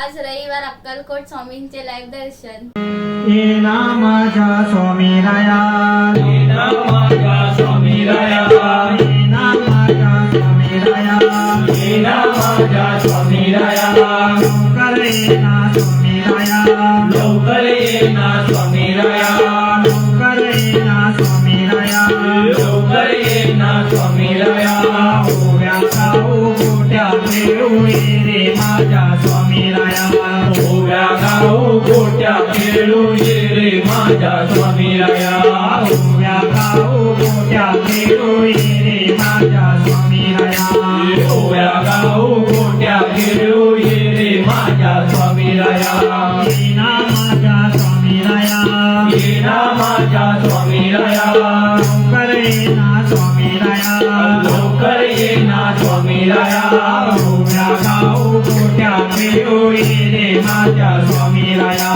आज रविवार अक्कलकोट स्वामींचे लाईव्ह दर्शन। ये नामाच्या स्वामी राया, ये नामाच्या स्वामी राया, ये नामाच्या स्वामी राया, ये नामाच्या स्वामी राया, लवकर ये ना स्वामी राया, लवकर ये ना स्वामी राया, लवकर ये ना स्वामी राया, लवकर ये ना स्वामी राया, ओव्या गाऊ गोट्या खेळू ये रे माझ्या स्वामी राया, ओव्या गाऊ गोट्या खेळू ये रे माझ्या स्वामी राया, ओव्या गाऊ गोट्या खेळू ये रे माझ्या स्वामी राया, ओव्या गाऊ गोट्या खेळू ये रे माझ्या स्वामी राया, ये नामाच्या स्वामी राया, ये नामाच्या स्वामी राया, लवकर ये ना स्वामी राया, लवकर ये ना स्वामी राया, ओव्या गाऊ गोट्या खेळू ये रे माझ्या स्वामी राया,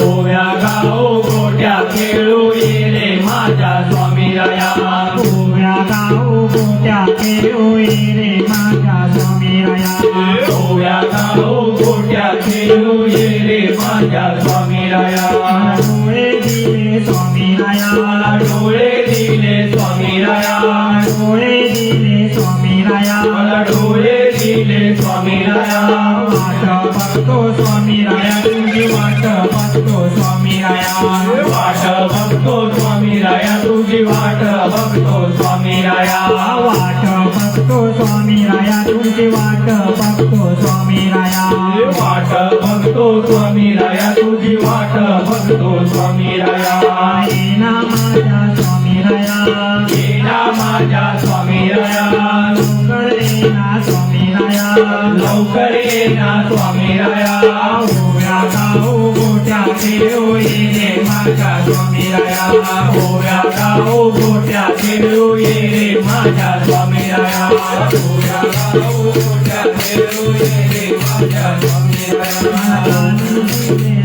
ओव्या गाऊ गोट्या खेळू ये रे माझ्या स्वामी राया, ओव्या गाऊ गोट्या खेळू ये रे माझ्या स्वामी राया, ओव्या गाऊ गोट्या खेळू ये रे माझ्या स्वामी राया, डोळे दिले स्वामी राया, मला डोळे दिले स्वामी राया, डोळे दिले स्वामी राया, मला डोळे दिले स्वामी राया, वाट बघतो स्वामी राया, तुझी वाट बघतो स्वामी राया, वाट बघतो स्वामी राया, तुझी वाट बघतो स्वामी राया, वाट बघतो स्वामी राया, तुझी वाट बघतो स्वामी राया, वाट बघतो स्वामी राया, तुझी वाट बघतो स्वामी राया, ये ना माझ्या स्वामी राया, ये ना माझ्या स्वामी राया, लवकर ये ना स्वामी राया, लवकर ये ना स्वामी राया, ओव्या गाऊ गोट्या खेळू ये रे माझ्या स्वामी राया, ओव्या गाऊ गोट्या खेळू ये रे माझ्या स्वामी राया, ओव्या गाऊ गोट्या खेळू ये रे माझ्या स्वामी राया,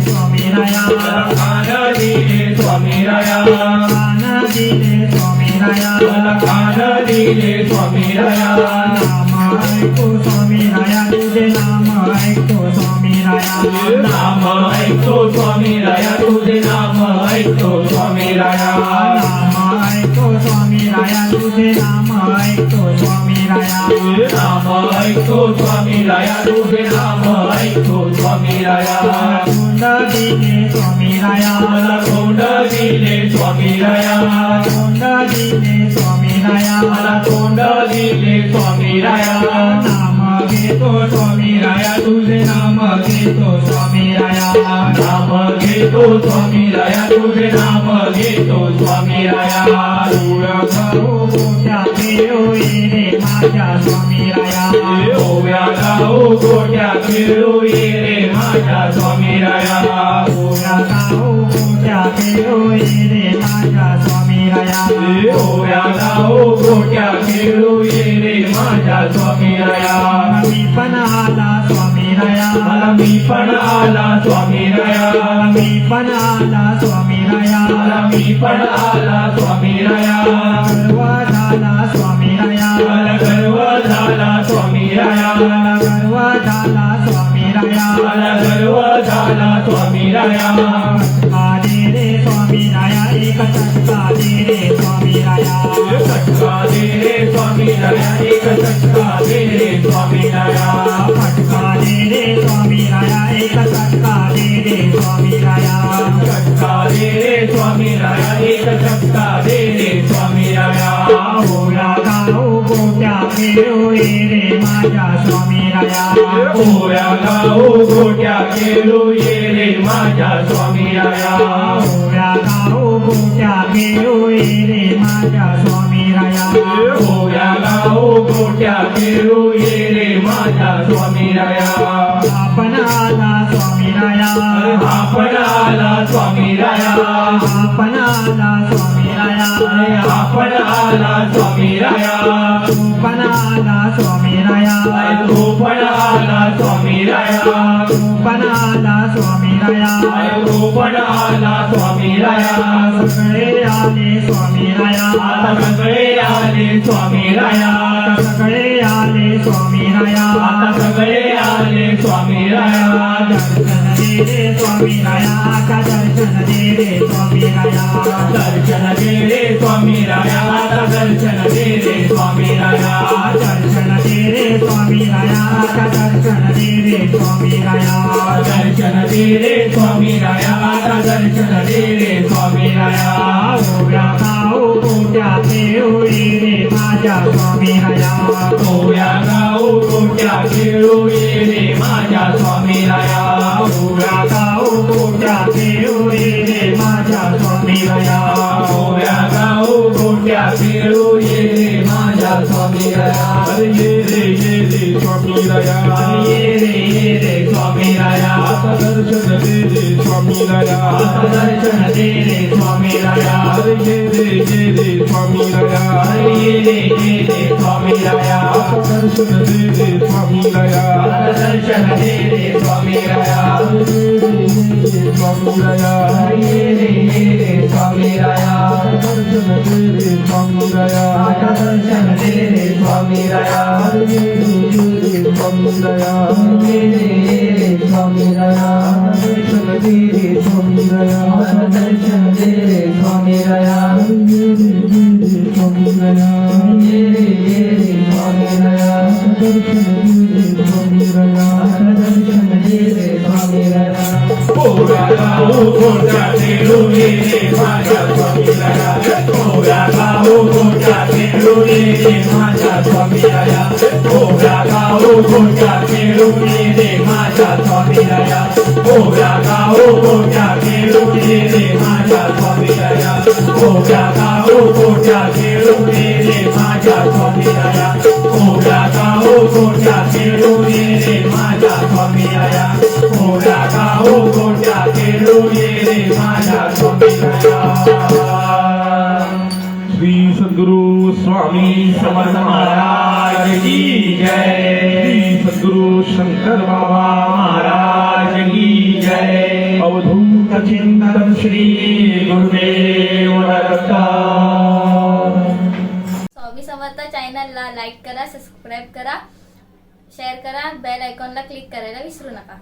स्वामी राया, खान दिले स्वामी राया, कान दिले स्वामी राया, मला खान दिले स्वामी राया, नाम ऐकतो स्वामी राया, तुझे नाम ऐकतो स्वामी राया, नाम ऐकतो स्वामी राया, तुझे नाम ऐकतो स्वामी राया, नाम ऐकतो स्वामी राया, तुझे नाम ऐकतो स्वामी राया, नाम ऐकतो स्वामी राया, तुझे नाम ऐकतो स्वामी राया, तोंड दिले स्वामी राया, मला तोंड दिले स्वामी राया, तोंड दिले स्वामी राया, मला तोंड दिले स्वामी राया, नाम घेतो स्वामी राया, तुझे नाम घेतो स्वामी राया, नाम घेतो स्वामी राया, तुझे नाम घेतो स्वामी राया, ओव्या गाऊ गोट्या खेळू ये रे माझ्या स्वामी राया, ओव्या गाऊ गोट्या खेळू ये रे माझ्या स्वामी राया, ओव्या गाऊ गोट्या खेळू ये रे माझ्या स्वामी राया, ओव्या गाऊ गोट्या खेळू ये रे माझ्या स्वामी राया, मी पण आला स्वामी राया, मला मी पण आला स्वामी राया, मी पण आला स्वामी राया, मला मी पण आला स्वामी राया, गर्व झाला स्वामी राया, मला गर्व झाला स्वामी राया, गर्व झाला स्वामी राया, मला गर्व झाला स्वामी राया, फटका दे रे स्वामी राया, एक फटका दे रे स्वामी राया, फटका दे रे स्वामी राया, एक फटका दे रे स्वामी राया, फटका दे रे स्वामी राया, एक फटका दे रे स्वामी राया, फटका दे रे स्वामी राया, एक फटका दे रे स्वामी राया, ओव्या गाऊ गोट्या खेळू ये रे माझ्या स्वामी राया, ओव्या गाऊ गोट्या खेळू ये रे माझ्या स्वामी राया, ओव्या गाऊ गोट्या खेळू ये रे माझ्या स्वामी राया, ओव्या गाऊ गोट्या खेळू ये रे माझ्या स्वामी राया, आपण आला स्वामी राया, आपण आला स्वामी राया, आपण आला स्वामी राया, आपण आला स्वामी राया, तू पण आला स्वामी राया, तू पण आला स्वामी राया, तू पण आला स्वामी राया, तू पण आला स्वामी स्वामी राया सगळे आले स्वामी राया आता सगळे आले स्वामी राया सगळे आले स्वामी राया आता सगळे आले स्वामी राया दर्शन दे रे स्वामी राया का दर्शन दे रे स्वामी राया दर्शन दे रे स्वामी राया आता दर्शन दे रे स्वामी राया दर्शन दे रे स्वामी राया का दर्शन दे रे स्वामी राया दर्शन दे रे स्वामी राया आता दर्शन दे रे स्वामी राया ओव्या गाऊ गोट्याचे ओळी रे माझ्या स्वामी राया ओव्या गाऊ गोट्या खेळू ये रे माझ्या स्वामी राया ओव्या गाऊ गोट्याचे ओळी रे माझ्या स्वामी राया ओव्या गाऊ गोट्या खेळू ये रे माझ्या स्वामी राया अरे ये रे स्वामी राया ये रे स्वामी राया आता दर्शन दे रे स्वामी राया आता दर्शन दे रे स्वामी राया अरे ये रे स्वामी राया अरे ये रे स्वामी राया दर्शन दे रे स्वामी राया दर्शन दे रे स्वामी राया स्वामी राया ये रे स्वामी राया दर्शन दे रे स्वामी राया दर्शन दे रे स्वामी राया स्वामी राया ये रे स्वामी राया दर्शन दे रे स्वामी राया दर्शन दे रे स्वामी राया स्वामी राया ये रे स्वामी राया दर्शन दे रे स्वामी राया दर्शन दे रे स्वामी राया ओव्या गाऊ गोट्या खेळू ये रे माझ्या स्वामी राया ओव्या गाऊ गोट्या खेळू ये रे माझ्या स्वामी राया ओव्या गाऊ गोट्या खेळू ये रे माझ्या स्वामी राया ओव्या गाऊ गोट्या खेळू ये रे माझ्या स्वामी राया ओव्या गाऊ गोट्या खेळू ये रे माझ्या स्वामी राया ओव्या गाऊ गोट्या खेळू ये रे माझ्या स्वामी राया ओव्या गाऊ गोट्या खेळू ये रे माझ्या स्वामी राया श्री सद्गुरु स्वामी समर्थ महाराज की जय श्री सद्गुरु शंकर बाबा महाराज की जय अवधूत चिंतन श्री गुरुदेव दत्त स्वामी समर्थ चॅनलला लाईक करा, सबस्क्राईब करा, शेअर करा, बेल आयकॉनला क्लिक करायला विसरू नका.